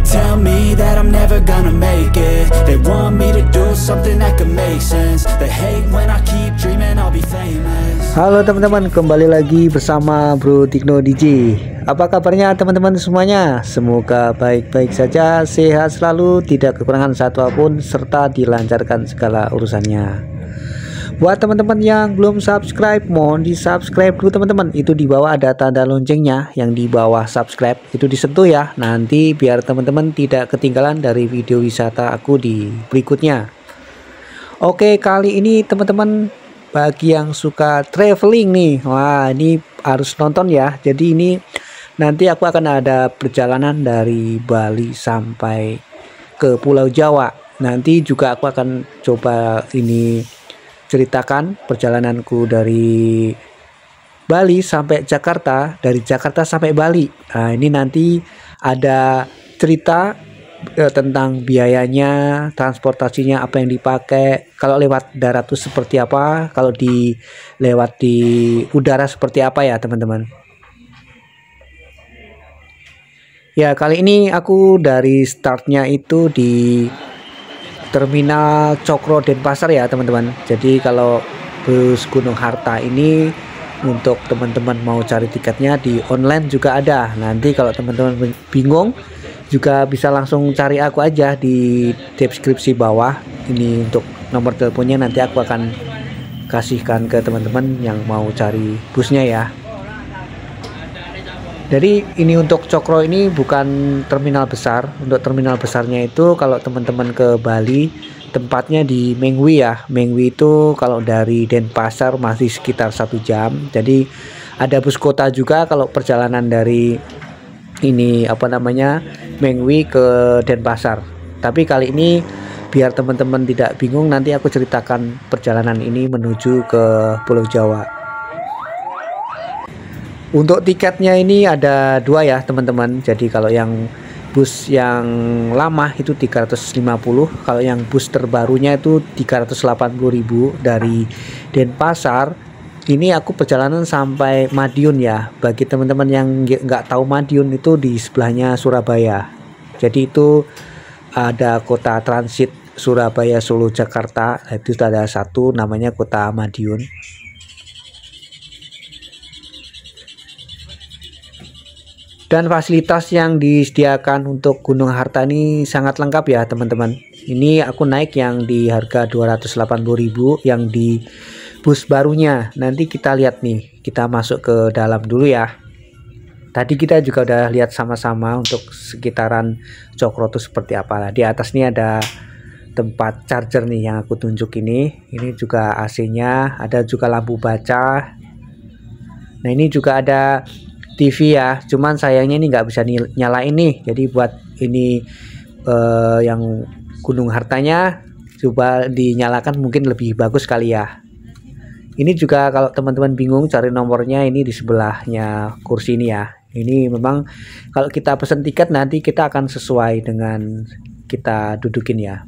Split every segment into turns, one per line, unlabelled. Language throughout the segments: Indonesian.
tell me that I'm never gonna make it. They want me to do something that could make sense. They hate when I keep dreaming I'll be famous.
Halo teman-teman, kembali lagi bersama Bro Tigno DJ. Apa kabarnya teman-teman semuanya? Semoga baik-baik saja, sehat selalu, tidak kekurangan satu apapun, serta dilancarkan segala urusannya. Buat teman-teman yang belum subscribe, mohon di subscribe dulu teman-teman. Itu di bawah ada tanda loncengnya, yang di bawah subscribe itu disentuh ya. Nanti biar teman-teman tidak ketinggalan dari video wisata aku di berikutnya. Oke, kali ini teman-teman, bagi yang suka traveling nih, wah ini harus nonton ya. Jadi ini nanti aku akan ada perjalanan dari Bali sampai ke Pulau Jawa. Nanti juga aku akan coba ini ceritakan perjalananku dari Bali sampai Jakarta, dari Jakarta sampai Bali. Nah, ini nanti ada cerita tentang biayanya, transportasinya, apa yang dipakai, kalau lewat darat itu seperti apa, kalau lewat di udara seperti apa ya teman-teman. Ya, kali ini aku dari startnya itu di Terminal Cokro Denpasar ya teman-teman. Jadi kalau bus Gunung Harta ini untuk teman-teman mau cari tiketnya di online juga ada. Nanti kalau teman-teman bingung juga bisa langsung cari aku aja di deskripsi bawah. Ini untuk nomor teleponnya, nanti aku akan kasihkan ke teman-teman yang mau cari busnya ya. Jadi ini untuk Cokro ini bukan terminal besar. Untuk terminal besarnya itu kalau teman-teman ke Bali tempatnya di Mengwi ya. Mengwi itu kalau dari Denpasar masih sekitar 1 jam. Jadi ada bus kota juga kalau perjalanan dari ini Mengwi ke Denpasar. Tapi kali ini biar teman-teman tidak bingung, nanti aku ceritakan perjalanan ini menuju ke Pulau Jawa. Untuk tiketnya ini ada 2 ya teman-teman. Jadi kalau yang bus yang lama itu 350, kalau yang bus terbarunya itu 380.000 dari Denpasar. Ini aku perjalanan sampai Madiun ya. Bagi teman-teman yang nggak tahu, Madiun itu di sebelahnya Surabaya. Jadi itu ada kota transit Surabaya, Solo, Jakarta. Itu ada satu namanya kota Madiun. Dan fasilitas yang disediakan untuk Gunung Harta ini sangat lengkap ya teman-teman. Ini aku naik yang di harga 280.000 yang di bus barunya. Nanti kita lihat nih, kita masuk ke dalam dulu ya. Tadi kita juga udah lihat sama-sama untuk sekitaran Cokro itu seperti apa. Di atas nih ada tempat charger nih yang aku tunjuk ini. Ini juga AC-nya, ada juga lampu baca. Nah ini juga ada TV ya, cuman sayangnya ini nggak bisa nyalain nih. Jadi buat ini yang Gunung Hartanya coba dinyalakan mungkin lebih bagus kali ya. Ini juga kalau teman-teman bingung cari nomornya, ini di sebelahnya kursi ini ya. Ini memang kalau kita pesan tiket nanti kita akan sesuai dengan kita dudukin ya.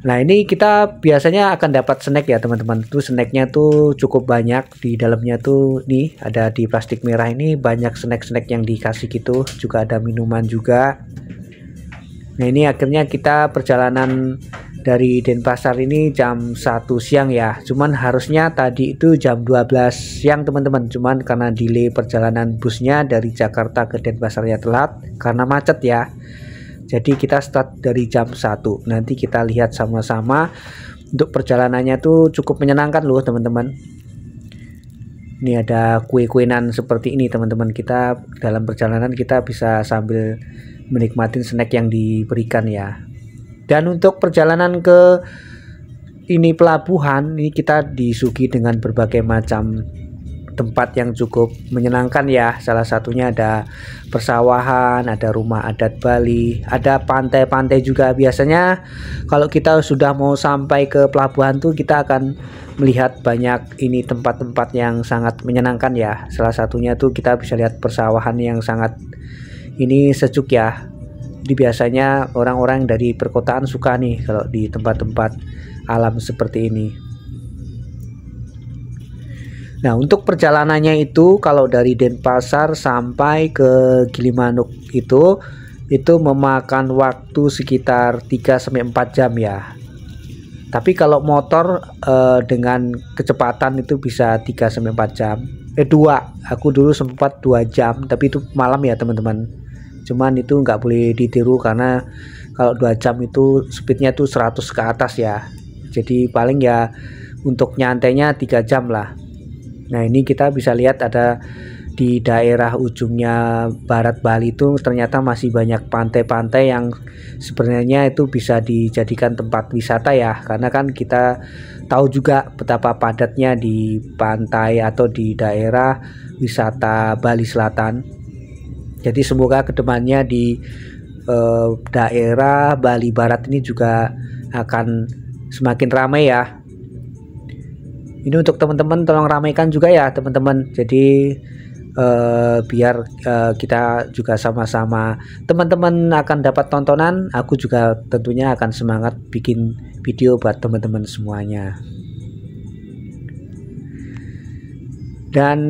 Nah ini kita biasanya akan dapat snack ya teman-teman. Tuh snacknya tuh cukup banyak. Di dalamnya tuh nih ada di plastik merah ini banyak snack-snack yang dikasih gitu. Juga ada minuman juga. Nah ini akhirnya kita perjalanan dari Denpasar ini jam 1 siang ya. Cuman harusnya tadi itu jam 12 siang teman-teman. Cuman karena delay perjalanan busnya dari Jakarta ke Denpasar ya telat karena macet ya. Jadi kita start dari jam 1. Nanti kita lihat sama-sama. Untuk perjalanannya tuh cukup menyenangkan loh teman-teman. Ini ada kue-kuenan seperti ini teman-teman. Kita dalam perjalanan kita bisa sambil menikmati snack yang diberikan ya. Dan untuk perjalanan ke ini pelabuhan, ini kita disuguhi dengan berbagai macam tempat yang cukup menyenangkan ya. Salah satunya ada persawahan, ada rumah adat Bali, ada pantai-pantai juga. Biasanya kalau kita sudah mau sampai ke pelabuhan tuh kita akan melihat banyak ini tempat-tempat yang sangat menyenangkan ya. Salah satunya tuh kita bisa lihat persawahan yang sangat ini sejuk ya. Jadi biasanya orang-orang dari perkotaan suka nih kalau di tempat-tempat alam seperti ini. Nah, untuk perjalanannya itu kalau dari Denpasar sampai ke Gilimanuk itu itu memakan waktu sekitar 3-4 jam ya. Tapi kalau motor dengan kecepatan itu bisa 3-4 jam. 2, aku dulu sempat 2 jam, tapi itu malam ya teman-teman. Cuman itu nggak boleh ditiru karena kalau 2 jam itu speednya tuh 100 ke atas ya. Jadi paling ya untuk nyantainya 3 jam lah. Nah ini kita bisa lihat ada di daerah ujungnya barat Bali itu ternyata masih banyak pantai-pantai yang sebenarnya itu bisa dijadikan tempat wisata ya, karena kan kita tahu juga betapa padatnya di pantai atau di daerah wisata Bali Selatan. Jadi semoga kedepannya di daerah Bali Barat ini juga akan semakin ramai ya. Ini untuk teman-teman tolong ramaikan juga ya teman-teman. Jadi biar kita juga sama-sama, teman-teman akan dapat tontonan, aku juga tentunya akan semangat bikin video buat teman-teman semuanya. Dan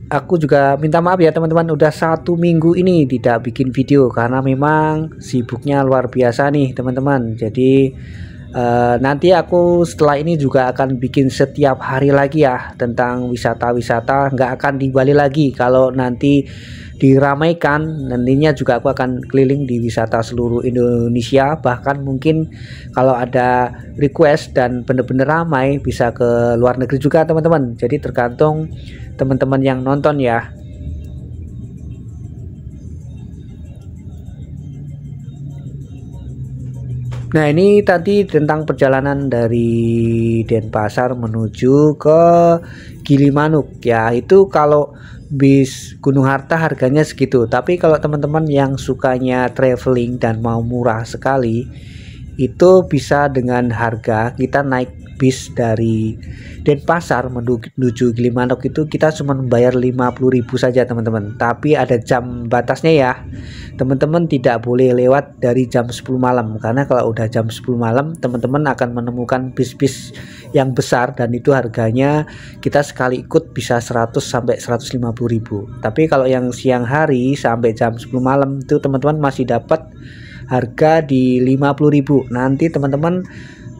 aku juga minta maaf ya teman-teman, udah 1 minggu ini tidak bikin video karena memang sibuknya luar biasa nih teman-teman. Jadi nanti aku setelah ini juga akan bikin setiap hari lagi ya tentang wisata-wisata, nggak akan di Bali lagi. Kalau nanti diramaikan, nantinya juga aku akan keliling di wisata seluruh Indonesia, bahkan mungkin kalau ada request dan bener-bener ramai bisa ke luar negeri juga teman-teman. Jadi tergantung teman-teman yang nonton ya. Nah ini tadi tentang perjalanan dari Denpasar menuju ke Gilimanuk ya. Itu kalau bis Gunung Harta harganya segitu. Tapi kalau teman-teman yang sukanya traveling dan mau murah sekali, itu bisa dengan harga kita naik bis dari Denpasar menuju Gilimanuk itu kita cuma membayar 50.000 saja teman-teman. Tapi ada jam batasnya ya. Teman-teman tidak boleh lewat dari jam 10 malam, karena kalau udah jam 10 malam teman-teman akan menemukan bis-bis yang besar dan itu harganya kita sekali ikut bisa 100-150.000. Tapi kalau yang siang hari sampai jam 10 malam itu teman-teman masih dapat harga di 50.000. Nanti teman-teman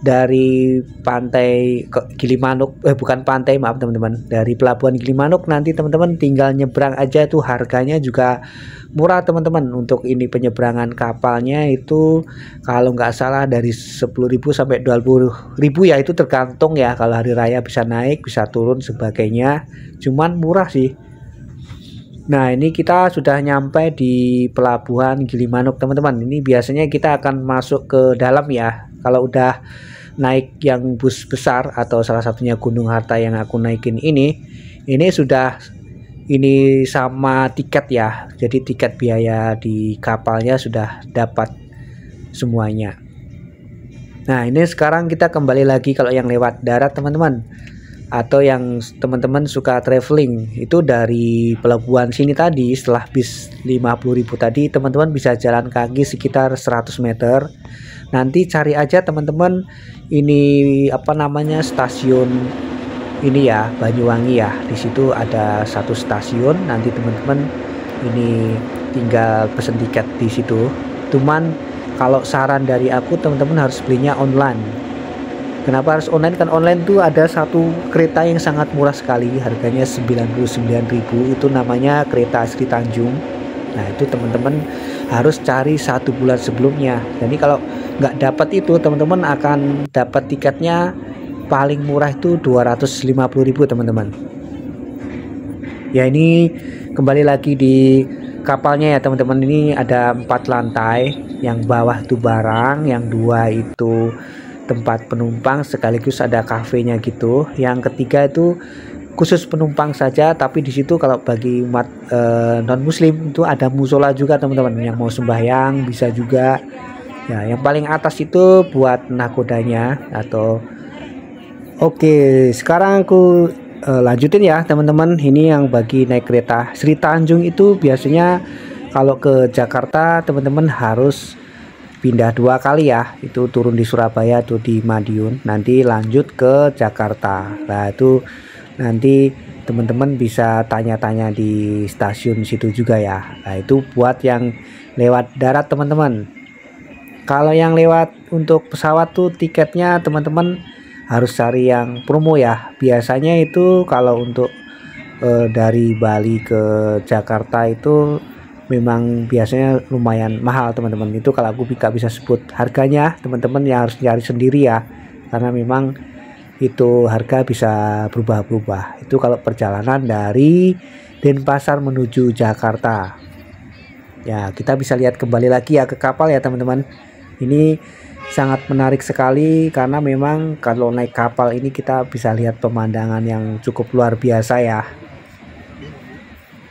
dari pantai Gilimanuk, bukan pantai maaf teman-teman, dari pelabuhan Gilimanuk nanti teman-teman tinggal nyebrang aja, tuh harganya juga murah teman-teman. Untuk ini penyeberangan kapalnya itu kalau nggak salah dari 10.000 sampai 20.000 ya, itu tergantung ya, kalau hari raya bisa naik bisa turun sebagainya, cuman murah sih. Nah ini kita sudah nyampe di pelabuhan Gilimanuk teman-teman. Ini biasanya kita akan masuk ke dalam ya. Kalau udah naik yang bus besar atau salah satunya Gunung Harta yang aku naikin ini sudah ini sama tiket ya. Jadi tiket biaya di kapalnya sudah dapat semuanya. Nah ini sekarang kita kembali lagi kalau yang lewat darat teman-teman, atau yang teman-teman suka traveling itu dari pelabuhan sini tadi, setelah bis 50.000 tadi teman-teman bisa jalan kaki sekitar 100 meter. Nanti cari aja teman-teman ini apa namanya, stasiun ini ya, Banyuwangi ya. Di situ ada satu stasiun, nanti teman-teman ini tinggal pesen tiket di situ. Cuman kalau saran dari aku teman-teman harus belinya online. Kenapa harus online? Kan online tuh ada satu kereta yang sangat murah sekali, harganya 99.000, itu namanya kereta Sri Tanjung. Nah itu teman-teman harus cari 1 bulan sebelumnya. Jadi kalau nggak dapat itu teman-teman akan dapat tiketnya paling murah itu 250.000 teman-teman. Ya ini kembali lagi di kapalnya ya teman-teman. Ini ada 4 lantai, yang bawah itu barang, yang 2 itu tempat penumpang sekaligus ada kafenya gitu. Yang ketiga itu khusus penumpang saja, tapi di situ kalau bagi umat non muslim itu ada musola juga teman-teman, yang mau sembahyang bisa juga ya. Yang paling atas itu buat nakodanya atau oke. Sekarang aku lanjutin ya teman-teman. Ini yang bagi naik kereta Sri Tanjung itu biasanya kalau ke Jakarta teman-teman harus pindah 2 kali ya, itu turun di Surabaya atau di Madiun, nanti lanjut ke Jakarta. Nah itu nanti teman-teman bisa tanya-tanya di stasiun situ juga ya. Nah itu buat yang lewat darat teman-teman. Kalau yang lewat untuk pesawat tuh tiketnya teman-teman harus cari yang promo ya. Biasanya itu kalau untuk dari Bali ke Jakarta itu memang biasanya lumayan mahal teman-teman. Itu kalau aku nggak bisa sebut harganya, teman-teman yang harus cari sendiri ya, karena memang itu harga bisa berubah-ubah. Itu kalau perjalanan dari Denpasar menuju Jakarta. Ya, kita bisa lihat kembali lagi ya ke kapal ya teman-teman. Ini sangat menarik sekali karena memang kalau naik kapal ini kita bisa lihat pemandangan yang cukup luar biasa ya.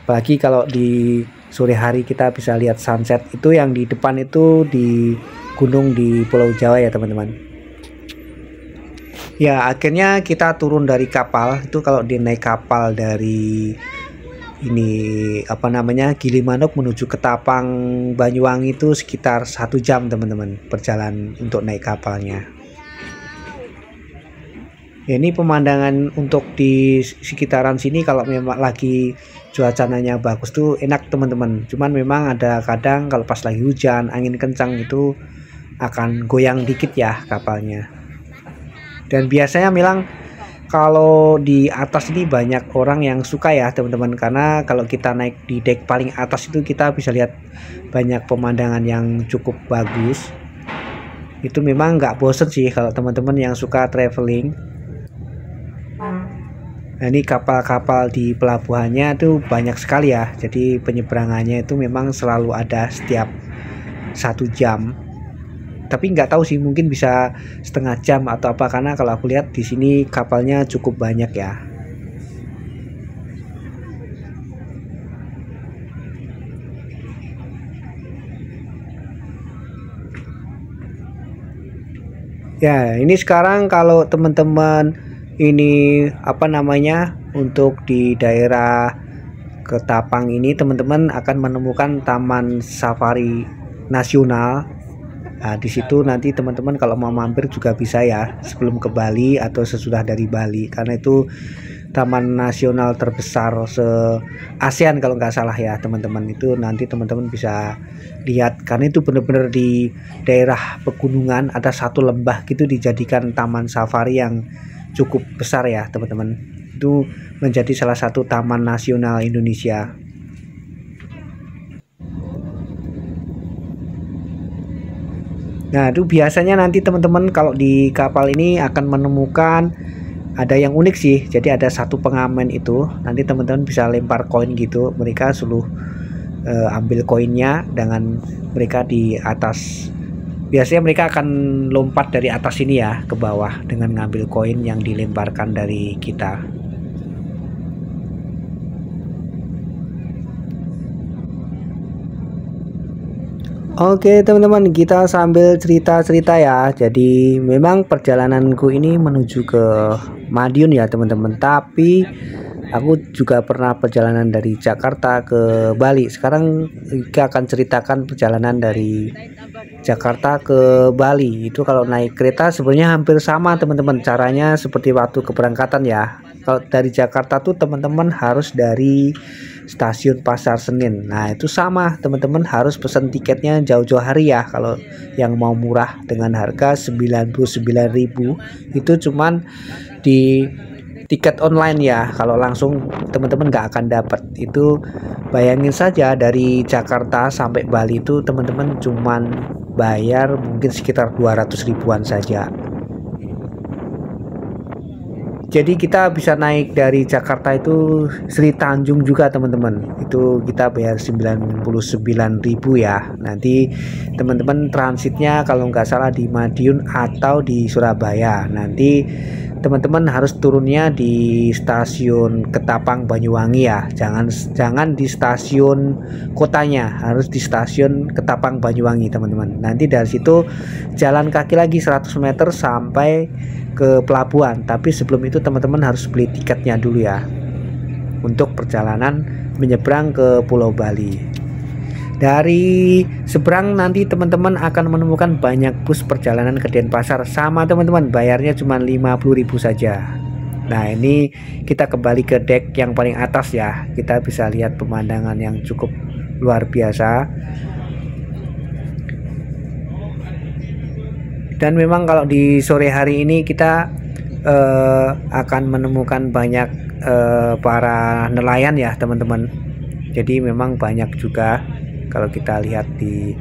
Apalagi kalau di sore hari kita bisa lihat sunset. Itu yang di depan itu di gunung di Pulau Jawa ya teman-teman. Ya, akhirnya kita turun dari kapal. Itu kalau di naik kapal dari Gilimanuk menuju ke Tapang Banyuwangi itu sekitar 1 jam teman-teman perjalanan untuk naik kapalnya. Ya, ini pemandangan untuk di sekitaran sini kalau memang lagi cuacanya bagus tuh enak teman-teman. Cuman memang ada kadang kalau pas lagi hujan, angin kencang itu akan goyang dikit ya kapalnya. Dan biasanya memang kalau di atas ini banyak orang yang suka ya teman-teman, karena kalau kita naik di dek paling atas itu kita bisa lihat banyak pemandangan yang cukup bagus. Itu memang nggak bosen sih kalau teman-teman yang suka traveling. Nah, ini kapal-kapal di pelabuhannya itu banyak sekali ya, jadi penyeberangannya itu memang selalu ada setiap 1 jam. Tapi nggak tahu sih, mungkin bisa setengah jam atau apa, karena kalau aku lihat di sini kapalnya cukup banyak ya. Ya, ini sekarang kalau teman-teman ini untuk di daerah Ketapang ini teman-teman akan menemukan Taman Safari Nasional. Nah, di situ nanti teman-teman kalau mau mampir juga bisa ya, sebelum ke Bali atau sesudah dari Bali, karena itu taman nasional terbesar se-ASEAN kalau nggak salah ya teman-teman. Itu nanti teman-teman bisa lihat, karena itu benar-benar di daerah pegunungan, ada satu lembah gitu dijadikan taman safari yang cukup besar ya teman-teman. Itu menjadi salah satu taman nasional Indonesia. Nah, itu biasanya nanti teman-teman kalau di kapal ini akan menemukan ada yang unik sih. Jadi ada satu pengamen itu, nanti teman-teman bisa lempar koin gitu. Mereka suruh ambil koinnya dengan mereka di atas. Biasanya mereka akan lompat dari atas ini ya ke bawah dengan ngambil koin yang dilemparkan dari kita. Oke teman-teman, kita sambil cerita-cerita ya. Jadi memang perjalananku ini menuju ke Madiun ya teman-teman. Tapi aku juga pernah perjalanan dari Jakarta ke Bali. Sekarang kita akan ceritakan perjalanan dari Jakarta ke Bali. Itu kalau naik kereta sebenarnya hampir sama teman-teman. Caranya seperti waktu keberangkatan ya. Kalau dari Jakarta tuh teman-teman harus dari stasiun Pasar Senen. Nah, itu sama teman-teman, harus pesan tiketnya jauh-jauh hari ya. Kalau yang mau murah dengan harga 99.000 itu cuman di tiket online ya. Kalau langsung teman-teman nggak akan dapat. Itu bayangin saja dari Jakarta sampai Bali itu teman-teman cuman bayar mungkin sekitar 200 ribuan saja. Jadi kita bisa naik dari Jakarta itu Sri Tanjung juga teman-teman. Itu kita bayar 99.000 ya. Nanti teman-teman transitnya kalau nggak salah di Madiun atau di Surabaya. Nanti teman-teman harus turunnya di stasiun Ketapang Banyuwangi ya. Jangan di stasiun kotanya, harus di stasiun Ketapang Banyuwangi teman-teman. Nanti dari situ jalan kaki lagi 100 meter sampai ke pelabuhan. Tapi sebelum itu teman-teman harus beli tiketnya dulu ya untuk perjalanan menyeberang ke Pulau Bali. Dari seberang nanti teman-teman akan menemukan banyak bus perjalanan ke Denpasar. Sama teman-teman, bayarnya cuma 50.000 saja. Nah, ini kita kembali ke dek yang paling atas ya. Kita bisa lihat pemandangan yang cukup luar biasa. Dan memang kalau di sore hari ini kita akan menemukan banyak para nelayan ya teman-teman. Jadi memang banyak juga kalau kita lihat di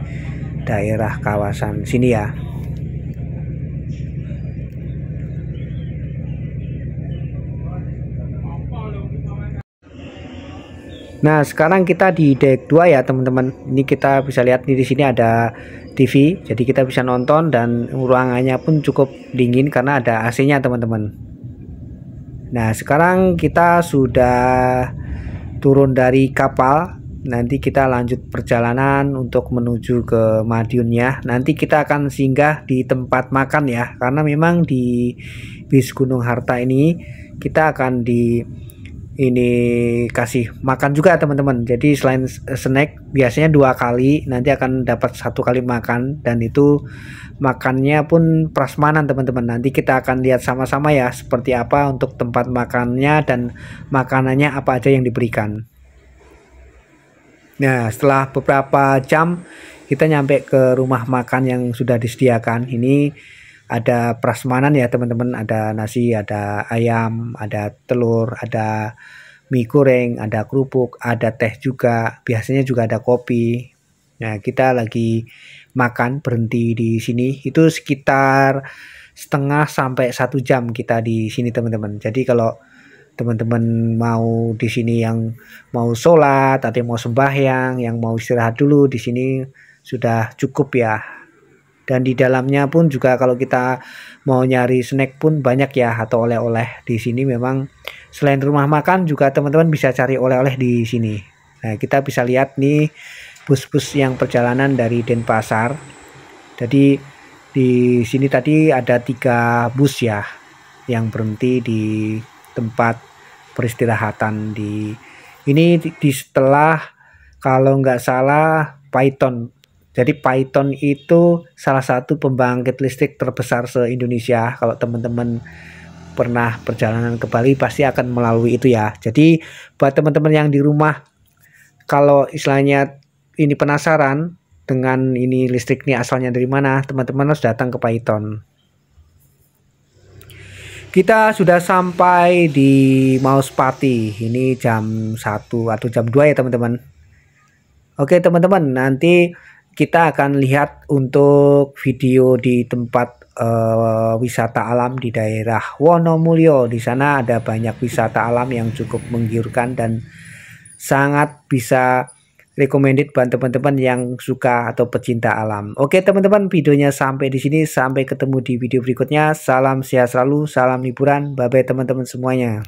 daerah kawasan sini ya. Nah, sekarang kita di deck 2 ya teman-teman. Ini kita bisa lihat di sini ada TV, jadi kita bisa nonton dan ruangannya pun cukup dingin karena ada AC-nya teman-teman. Nah, sekarang kita sudah turun dari kapal. Nanti kita lanjut perjalanan untuk menuju ke Madiun ya. Nanti kita akan singgah di tempat makan ya, karena memang di bis Gunung Harta ini kita akan kasih makan juga teman-teman. Jadi selain snack biasanya 2 kali, nanti akan dapat 1 kali makan, dan itu makannya pun prasmanan teman-teman. Nanti kita akan lihat sama-sama ya seperti apa untuk tempat makannya dan makanannya apa aja yang diberikan. Nah, setelah beberapa jam kita nyampe ke rumah makan yang sudah disediakan. Ini ada prasmanan ya teman-teman, ada nasi, ada ayam, ada telur, ada mie goreng, ada kerupuk, ada teh juga, biasanya juga ada kopi. Nah, kita lagi makan berhenti di sini itu sekitar setengah sampai 1 jam kita di sini teman-teman. Jadi kalau teman-teman mau di sini yang mau sholat atau yang mau sembahyang, yang mau istirahat dulu, di sini sudah cukup ya. Dan di dalamnya pun juga kalau kita mau nyari snack pun banyak ya, atau oleh-oleh. Di sini memang selain rumah makan juga teman-teman bisa cari oleh-oleh di sini. Nah, kita bisa lihat nih bus-bus yang perjalanan dari Denpasar. Jadi di sini tadi ada 3 bus ya yang berhenti di tempat peristirahatan di setelah kalau nggak salah Python. Jadi Python itu salah satu pembangkit listrik terbesar se-Indonesia. Kalau teman-teman pernah perjalanan ke Bali pasti akan melalui itu ya. Jadi buat teman-teman yang di rumah, kalau istilahnya ini penasaran dengan ini listrik ini asalnya dari mana, teman-teman harus datang ke Python. Kita sudah sampai di Mauspati. Ini jam 1 atau jam 2 ya teman-teman. Oke teman-teman, nanti kita akan lihat untuk video di tempat wisata alam di daerah Wonomulyo. Di sana ada banyak wisata alam yang cukup menggiurkan dan sangat bisa recommended buat teman-teman yang suka atau pecinta alam. Oke teman-teman, videonya sampai di sini. Sampai ketemu di video berikutnya. Salam sehat selalu, salam liburan. Bye bye teman-teman semuanya.